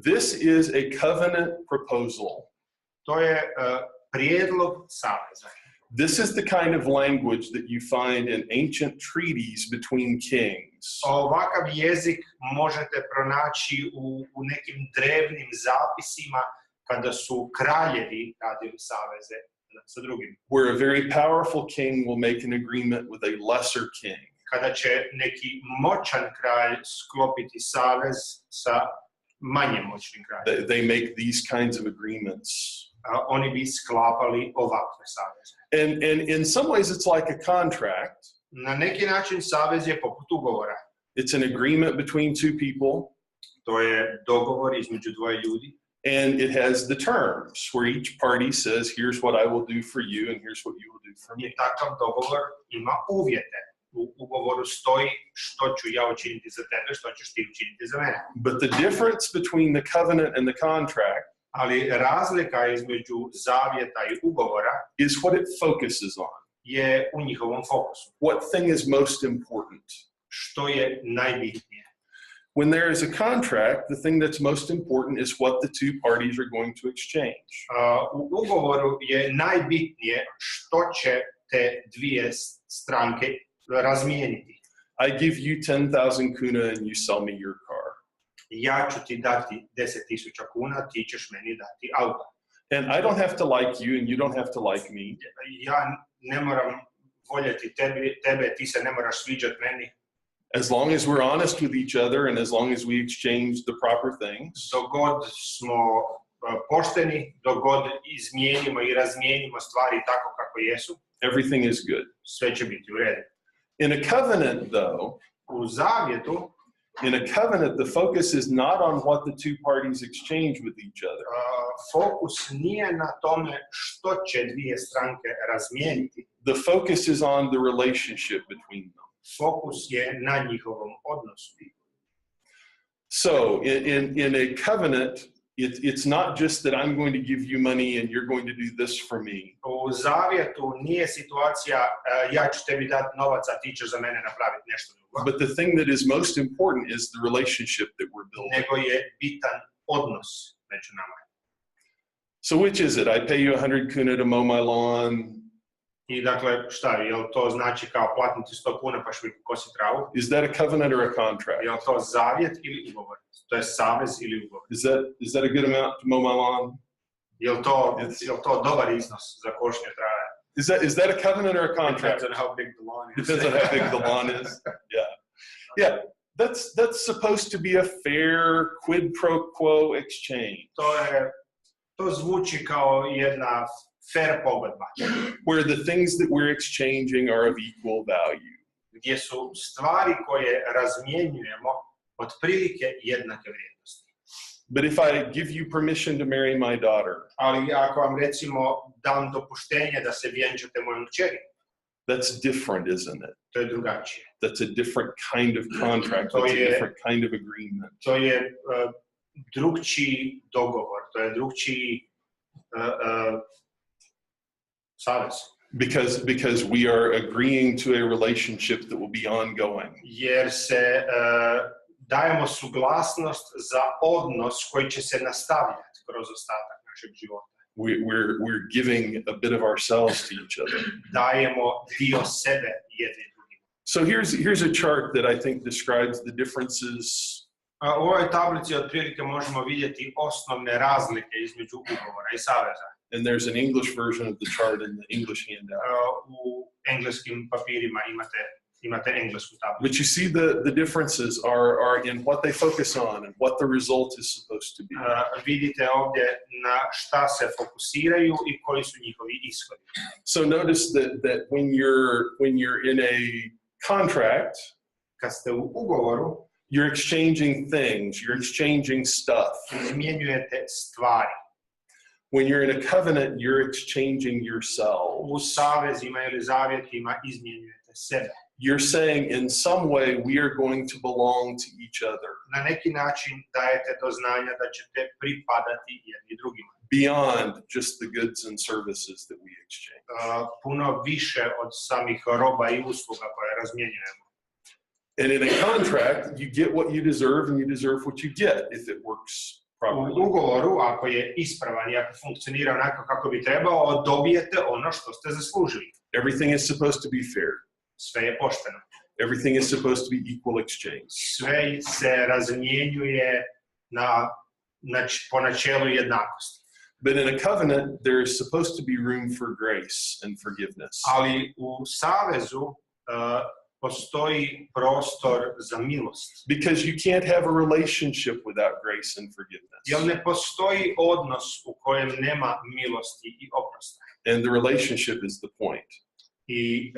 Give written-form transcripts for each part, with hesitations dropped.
This is a covenant proposal. To je prijedlog saveza. This is the kind of language that you find in ancient treaties between kings. Ovakav jezik možete pronaći u nekim drevnim zapisima kada su kraljevi radili saveze sa drugim. Where a very powerful king will make an agreement with a lesser king. Kada će neki moćan kralj sklopiti savez sa manje moćnim kraljem. They make these kinds of agreements. Oni bi sklapali ovakve saveze. And in some ways it's like a contract. Na neki način savez je poput ugovora. It's an agreement between two people. To je dogovor između dvoje ljudi. And it has the terms where each party says, here's what I will do for you and here's what you will do for me. I takav dogovor ima uvjete. U ugovoru stoji što ću ja učiniti za tebe, što ćeš ti učiniti za mene. But the difference between the covenant and the contract Ali razlika između zavjeta i ugovora is what it focuses on. Je u njihovom fokusu. What thing is most important? Što je najbitnije? When there is a contract, the thing that's most important is what the two parties are going to exchange. U ugovoru je najbitnije što će te dvije stranke razmijeniti. I give you 10,000 kuna and you sell me your car. Ja ću ti dati 10,000 kuna, ti ćeš meni dati auto. And I don't have to like you and you don't have to like me. Ja ne moram voljeti tebe, ti se ne moraš sviđati meni. As long as we're honest with each other and as long as we exchange the proper things. Dok god smo pošteni, dok god izmijenimo i razmijenimo stvari tako kako jesu, everything is good. Sve će biti u redu. In a covenant, though, u zavjetu, in a covenant, the focus is not on what the two parties exchange with each other. Fokus nije na tome što će dvije stranke razmijeniti. The focus is on the relationship between them. Fokus je na njihovom odnosu. So, in a covenant, it's not just that I'm going to give you money and you're going to do this for me. U zavjetu nije situacija ja ću tebi dati novac, a ti ćeš za mene napraviti nešto drugo. But the thing that is most important is the relationship that we're building. Nego je bitan odnos među nama. So which is it? I pay you 100 kuna to mow my lawn. I dakle, šta, jel to znači kao platiti 100 kuna pa što mi kosi travu? Is that a covenant or a contract? Jel to zavjet ili ugovor? To je savez ili ugovor? Is that a good amount to mow my lawn? Jel to dobar iznos za košnje trave? Is that a covenant or a contract? Depends on how big the lawn is. Depends on how big the lawn is. Yeah. That's supposed to be a fair quid pro quo exchange. To zvuči kao jedna fair pogodba. Where the things that we're exchanging are of equal value. Gdje su stvari koje razmjenjujemo otprilike jednake vrijednosti. But if I give you permission to marry my daughter, ali ako vam recimo dam dopuštenje da se vjenčate mojom kćeri, that's different, isn't it? To je drugačije. That's a different kind of contract. That's a different kind of agreement. To je drugčiji dogovor, to je drugčiji savez. Because we are agreeing to a relationship that will be ongoing. Jer se dajemo suglasnost za odnos koji će se nastavljati kroz ostatak našeg života. We're giving a bit of ourselves to each other. Dajemo dio sebe jedni drugima. So here's a chart that I think describes the differences. U ovoj tablici otprilike možemo vidjeti osnovne razlike između ugovora i saveza. And there's an English version of the chart in the English handout. U engleskim papirima imate englesku tablicu. But you see the differences are in what they focus on and what the result is supposed to be. Vidite ovdje na šta se fokusiraju i koji su njihovi ishodi. So notice that when you're in a contract, kad ste u ugovoru, you're exchanging things, you're exchanging stuff. Izmjenjujete stvari. When you're in a covenant, you're exchanging yourself. U savezima ili zavjetima izmjenjujete sebe. You're saying in some way we are going to belong to each other. Na neki način dajete do znanja da ćete pripadati jedni drugima. Beyond just the goods and services that we exchange. Puno više od samih roba i usluga koje razmjenjujemo. And in a contract, you get what you deserve and you deserve what you get if it works properly. ugovoru, ako je ispravan i ako funkcionira onako kako bi trebao, dobijete ono što ste zaslužili. Everything is supposed to be fair. Sve je pošteno. Everything is supposed to be equal exchange. Sve se razmjenjuje po načelu jednakosti. But in a covenant, there is supposed to be room for grace and forgiveness. Ali u savezu postoji prostor za milost. Because you can't have a relationship without grace and forgiveness. Jer ne postoji odnos u kojem nema milosti i oprosta. And the relationship is the point. I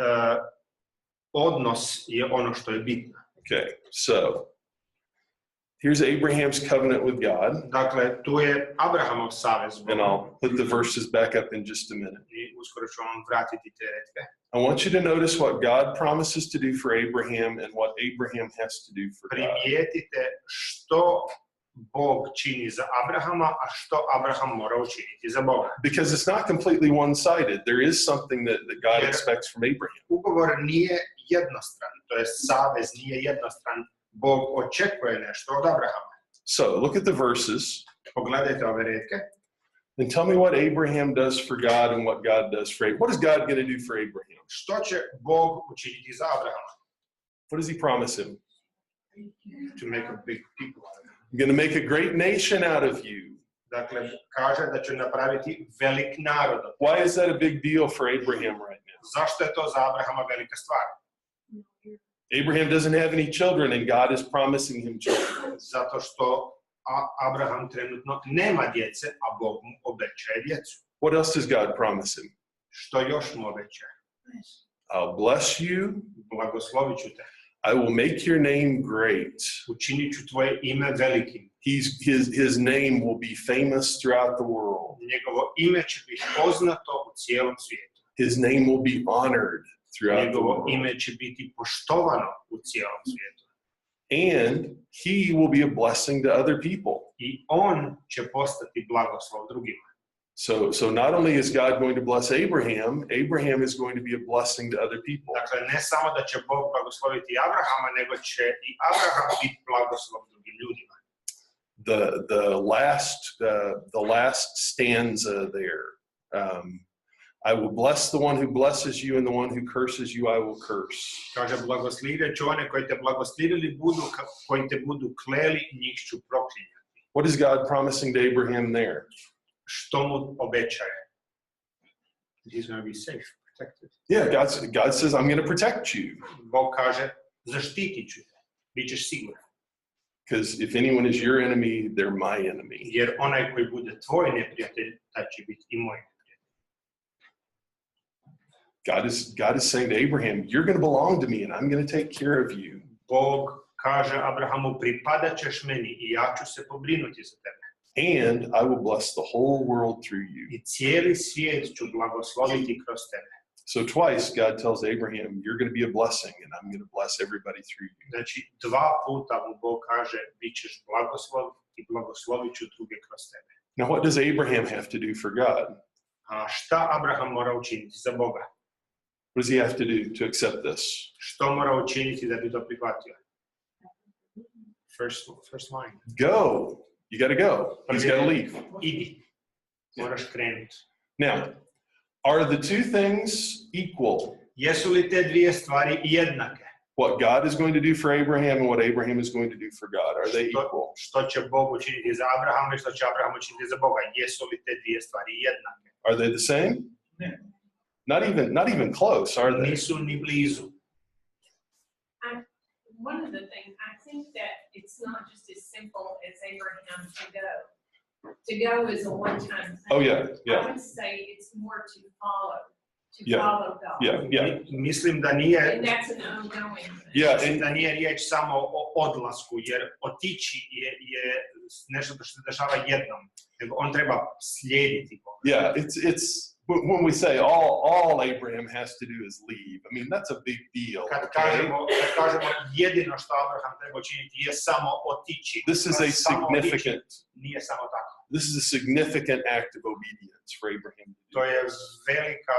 odnos je ono što je bitno. Okay, so here's Abraham's covenant with God. Dakle, tu je Abrahamov savez. And I'll put the verses back up in just a minute. I uskoro ću vam vratiti te retke. I want you to notice what God promises to do for Abraham and what Abraham has to do for God. Primijetite što Bog čini za Abrahama, a što Abraham mora učiniti za Boga. Because it's not completely one-sided. There is something that God expects from Abraham. Ugovor nije jednostran, to je savez nije jednostran. Bog očekuje nešto od Abrahama. So, look at the verses. Pogledajte ove retke. And tell me what Abraham does for God and what God does for Abraham. What is God going to do for Abraham? Što će Bog učiniti za Abrahama? What does he promise him? To make a big people out of him. I'm going to make a great nation out of you. Dakle, kaže da će napraviti velik narod. Why is that a big deal for Abraham right now? Zašto je to za Abrahama velika stvar? Abraham doesn't have any children and God is promising him children. Zato što Abraham trenutno nema djece, a Bog mu obećaje djecu. What else does God promise him? Što još mu obećaje? I'll bless you. Blagoslovit ću te. I will make your name great. Učinit ću tvoje ime velikim. His name will be famous throughout the world. Njegovo ime će biti poznato u cijelom svijetu. His name will be honored throughout the Njegovo world. ime će biti poštovano u cijelom svijetu. And he will be a blessing to other people. I on će postati blagoslov drugima. So not only is God going to bless Abraham, Abraham is going to be a blessing to other people. Dakle, ne samo da će Bog blagosloviti Abrahama, nego će i Abraham biti blagoslov drugim ljudima. The last stanza there. I will bless the one who blesses you, and the one who curses you I will curse. Kaže, blagoslovit ću one koji te blagoslivili budu, koji te budu kleli, njih ću proklinjati. What is God promising to Abraham there? Što mu obećaje? He's going to be safe, protected. Yeah, God says, I'm going to protect you. Bog kaže, zaštitit ću te, bit ćeš siguran. Because if anyone is your enemy, they're my enemy. Jer onaj koji bude tvoj neprijatelj, taj će biti i moj neprijatelj. God is saying to Abraham, you're going to belong to me and I'm going to take care of you. Bog kaže Abrahamu, pripadat ćeš meni i ja ću se pobrinuti za tebe. And I will bless the whole world through you. I cijeli svijet ću blagosloviti kroz tebe. So twice God tells Abraham, you're going to be a blessing and I'm going to bless everybody through you. Znači, 2 puta mu Bog kaže, bit ćeš blagoslov i blagoslovit ću druge kroz tebe. Now what does Abraham have to do for God? A šta Abraham mora učiniti za Boga? What does he have to do to accept this? Što mora učiniti da bi to prihvatio? First line. Go. You got to go. He's got to leave. Idi. Moraš krenuti. Now, are the two things equal? Jesu li te dvije stvari jednake? What God is going to do for Abraham and what Abraham is going to do for God, are they equal? Što će Bog učiniti za Abrahama i što će Abraham učiniti za Boga? Jesu li te dvije stvari jednake? Are they the same? Ne. Not even close, are they? Nisu ni blizu. One of the things, I think that it's not just as simple as Abraham to go. To go is a one-time thing. Oh, yeah. I would say it's more to follow follow God. Yeah. Mislim da nije, And that's an ongoing thing. Yeah, da nije riječ samo o odlasku, jer otići je nešto što se dešava jednom, nego on treba slijediti Boga. Yeah, it's when we say all Abraham has to do is leave. I mean, that's a big deal. Kad Okay? kažemo jedino što Abraham treba učiniti je samo otići. This is a significant. Nije samo tako. This is a significant act of obedience for Abraham. To je velika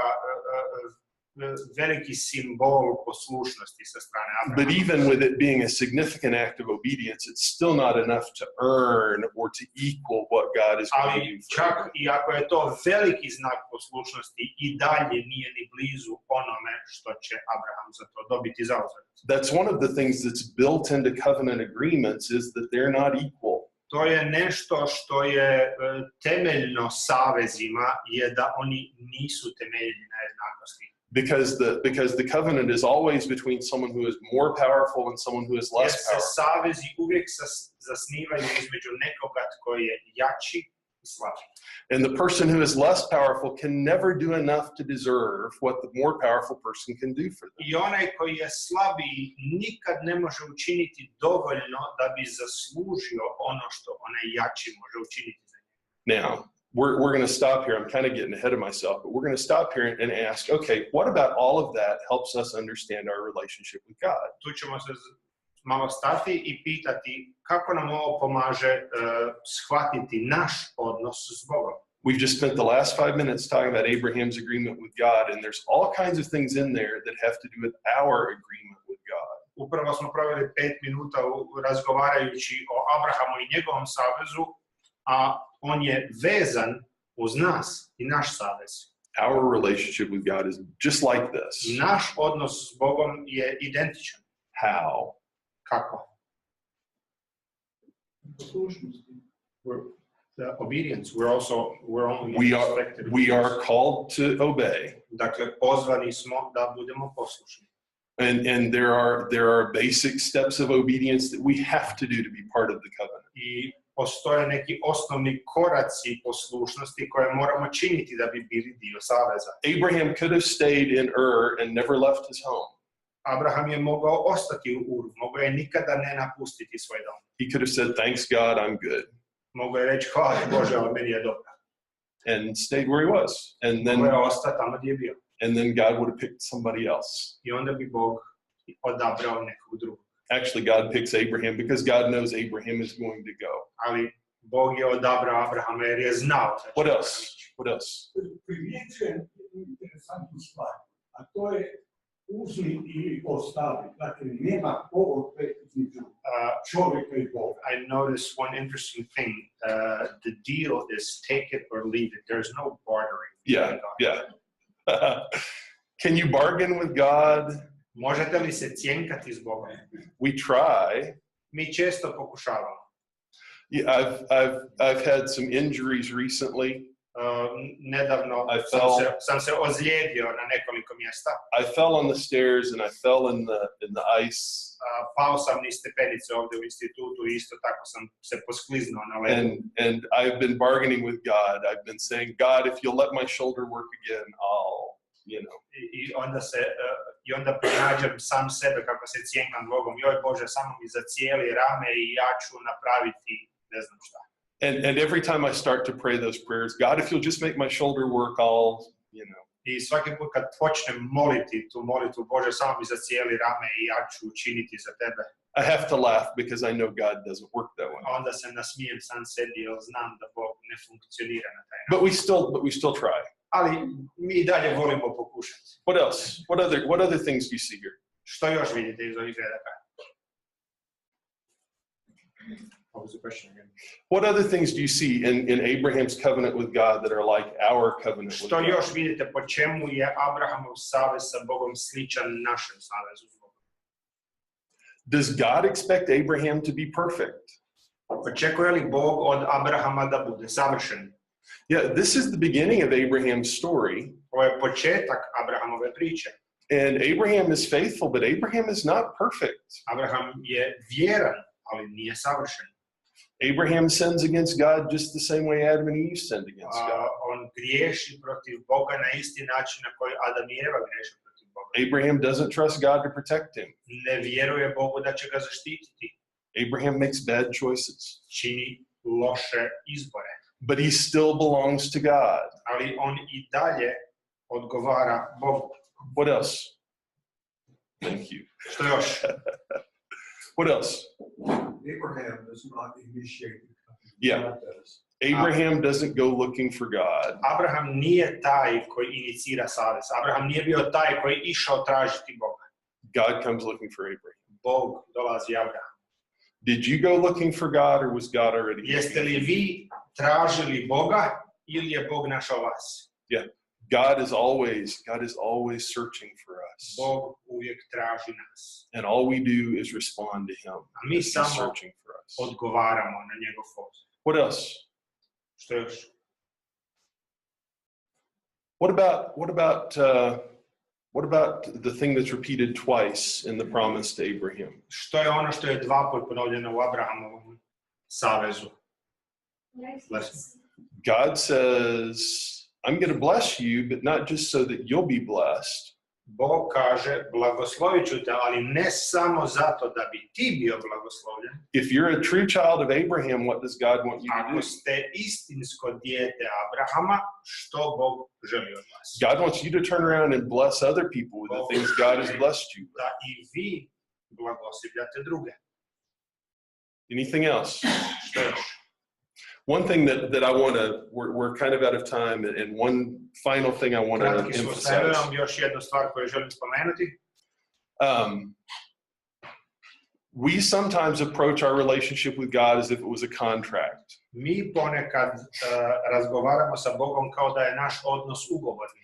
veliki simbol poslušnosti sa strane But Abrahama. even with it being a significant act of obedience, it's still not enough to earn or to equal what God is going to Ali do for čak Abraham. i ako je to veliki znak poslušnosti, i dalje nije ni blizu onome što će Abraham za to dobiti zauzvrat. That's one of the things that's built into covenant agreements is that they're not equal. To je nešto što je temeljno savezima, je da oni nisu temeljeni na jednakosti. Because the covenant is always between someone who is more powerful and someone who is Jer less se powerful. savezi uvijek zasnivaju između nekoga tko je jači i slabiji. And the person who is less powerful can never do enough to deserve what the more powerful person can do for them. I onaj koji je slabiji nikad ne može učiniti dovoljno da bi zaslužio ono što onaj jači može učiniti za njega. Now, we're going to stop here. I'm kind of getting ahead of myself, but we're going to stop here and ask, okay, what about all of that helps us understand our relationship with God? Tu ćemo se malo stati i pitati kako nam ovo pomaže shvatiti naš odnos s Bogom. We've just spent the last 5 minutes talking about Abraham's agreement with God, and there's all kinds of things in there that have to do with our agreement with God. Upravo smo proveli 5 minuta razgovarajući o Abrahamu i njegovom savezu, a on je vezan uz nas i naš savez. Our relationship with God is just like this. Naš odnos s Bogom je identičan. How? Kako? The obedience. We're only expected. We are called to obey. Dakle, pozvani smo da budemo poslušni. And there are basic steps of obedience that we have to do to be part of the covenant. I postoje neki osnovni koraci poslušnosti koje moramo činiti da bi bili dio saveza. Abraham could have stayed in Ur and never left his home. Abraham je mogao ostati u Uru, mogao je nikada ne napustiti svoj dom. He could have said, "Thanks God, I'm good," Mogao je reći, hvala Bože, ali meni je dobro. and stayed where he was. Mogao je ostati tamo gdje je bio. And then God would have picked somebody else. I onda bi Bog odabrao nekog drugog. Actually, God picks Abraham because God knows Abraham is going to go. Ali Bog je odabrao Abrahama jer je znao da će What on else? ići. What else? Primjećujem jednu interesantnu stvar, a to je uzmi ili ostavi. Dakle, nema pogodbe između čovjeka i Boga. I noticed one interesting thing. The deal is take it or leave it. There's no bartering. Yeah. Can you bargain with God? Možete li se cjenkati s Bogom? We try. Mi često pokušavamo. Yeah, I've had some injuries recently. Nedavno sam se ozlijedio na nekoliko mjesta. I fell on the stairs and I fell in the ice. Pao sam niz stepenice ovdje u institutu i isto tako sam se poskliznuo na ledu. And I've been bargaining with God. I've been saying, God, if you'll let my shoulder work again, I'll, I onda pronađem sam sebe kako se cjenkam Bogom. Joj Bože, samo mi zacijeli rame i ja ću napraviti ne znam šta. And every time I start to pray those prayers, God, if you'll just make my shoulder work, I'll. I svaki put kad počnem moliti tu molitvu, Bože, samo mi zacijeli rame i ja ću učiniti za tebe. I have to laugh because I know God doesn't work that way. Onda se nasmijem sam sebi jer znam da Bog ne funkcionira na taj način. But we still try. Ali mi i dalje volimo pokušati. What else? What other things do you see here? Što još vidite iz ovih redaka? What was the question again? What other things do you see in Abraham's covenant with God that are like our covenant with Što God? još vidite po čemu je Abrahamov savez sa Bogom sličan našem savezu s Bogom? Does God expect Abraham to be perfect? Očekuje li Bog od Abrahama da bude savršen? Yeah, this is the beginning of Abraham's story. Ovo je početak Abrahamove priče. And Abraham is faithful, but Abraham is not perfect. Abraham je vjeran, ali nije savršen. Abraham sins against God just the same way Adam and Eve sinned against God. On griješi protiv Boga na isti način na koji Adam i Eva griješe protiv Boga. Abraham doesn't trust God to protect him. Ne vjeruje Bogu da će ga zaštititi. Abraham makes bad choices. Čini loše izbore. But he still belongs to God. Ali on i dalje odgovara Bogu. What else? Thank you. Što još? What else? Abraham does not initiate the covenant. Yeah. God does. Abraham doesn't go looking for God. Abraham nije taj koji inicira savez. Abraham nije bio taj koji išao tražiti Boga. God comes looking for Abraham. Bog dolazi Abraham. Did you go looking for God, or was God already? Jeste li vi tražili Boga ili je Bog našao vas? Yeah. God is always searching for us. Bog uvijek traži nas. And all we do is respond to him. A mi He's samo searching for us. odgovaramo na njegov poziv. What else? Što još? What about the thing that's repeated twice in the promise to Abraham? Što je ono što je dva put ponovljeno u Abrahamovom savezu? God says, I'm going to bless you, but not just so that you'll be blessed. Bog kaže, blagoslovit ću te, ali ne samo zato da bi ti bio blagoslovljen. If you're a true child of Abraham, what does God want you to Ako do? ste istinsko dijete Abrahama, što Bog želi od vas? God wants you to turn around and bless other people with the things God has blessed you with. Da i vi blagoslovljate druge. Anything else? Što još? One thing that I want to, we're kind of out of time, and one final thing I want to Kratki smo sa emphasize. Evenom, još jednu stvar koju želim spomenuti. We sometimes approach our relationship with God as if it was a contract. Mi ponekad razgovaramo sa Bogom kao da je naš odnos ugovorni.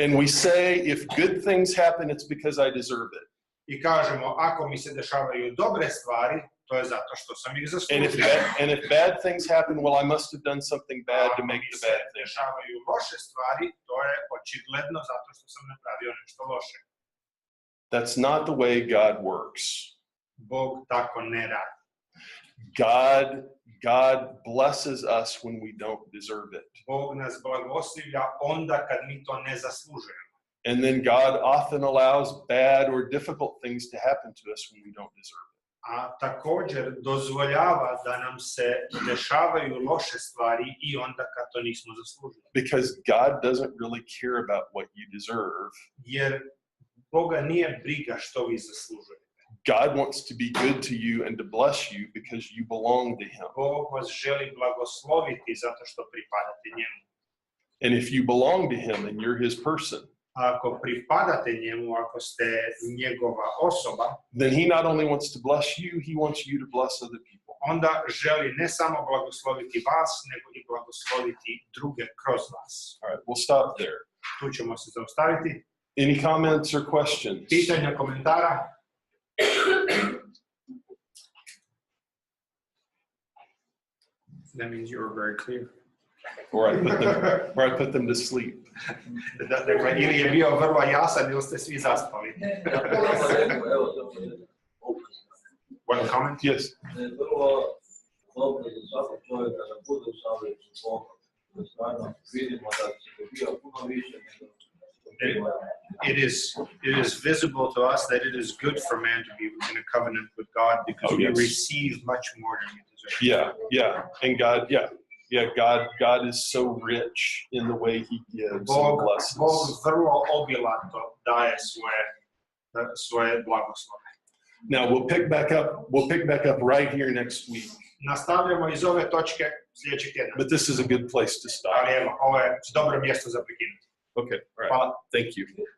And we say, if good things happen, it's because I deserve it. I kažemo, ako mi se dešavaju dobre stvari, to je zato što sam ih zaslužio. And if bad things happen, well, I must have done something bad to make the bad Ako mi se thing. dešavaju loše stvari, to je očigledno zato što sam napravio nešto loše. That's not the way God works. Bog tako ne radi. God blesses us when we don't deserve it. Bog nas blagoslivlja onda kad mi to ne zaslužujemo. And then God often allows bad or difficult things to happen to us when we don't deserve it. A također dozvoljava da nam se dešavaju loše stvari i onda kad to nismo zaslužili. Because God doesn't really care about what you deserve. Jer Boga nije briga što vi zaslužujete. God wants to be good to you and to bless you because you belong to him. Bog vas želi blagosloviti zato što pripadate njemu. And if you belong to him and you're his person, Ako pripadate njemu, ako ste njegova osoba, then he not only wants to bless you, he wants you to bless other people. onda želi ne samo blagosloviti vas, nego i blagosloviti druge kroz vas. All right, we'll stop there. Tu ćemo se zaustaviti. Any comments or questions? Pitanja, komentara? That means you were very clear. Or I put them to sleep. Dakle, ili je bio vrlo jasan ili ste svi zaspali. One comment? Yes. Vrlo dobro za svakog čovjeka da bude u savezu s Bogom. Da stvarno vidimo da se dobija puno više nego It is visible to us that it is good for man to be in a covenant with God because we receive much more than we deserve. Yeah. And God is so rich in the way he gives and blesses. Bog vrlo obilato daje svoje blagoslove. Now we'll pick back up right here next week. Nastavljamo iz ove točke sljedećeg tjedna. But this is a good place to stop. Ali evo, ovo je dobro mjesto za prekinuti. Okay, all right. Hvala. Thank you.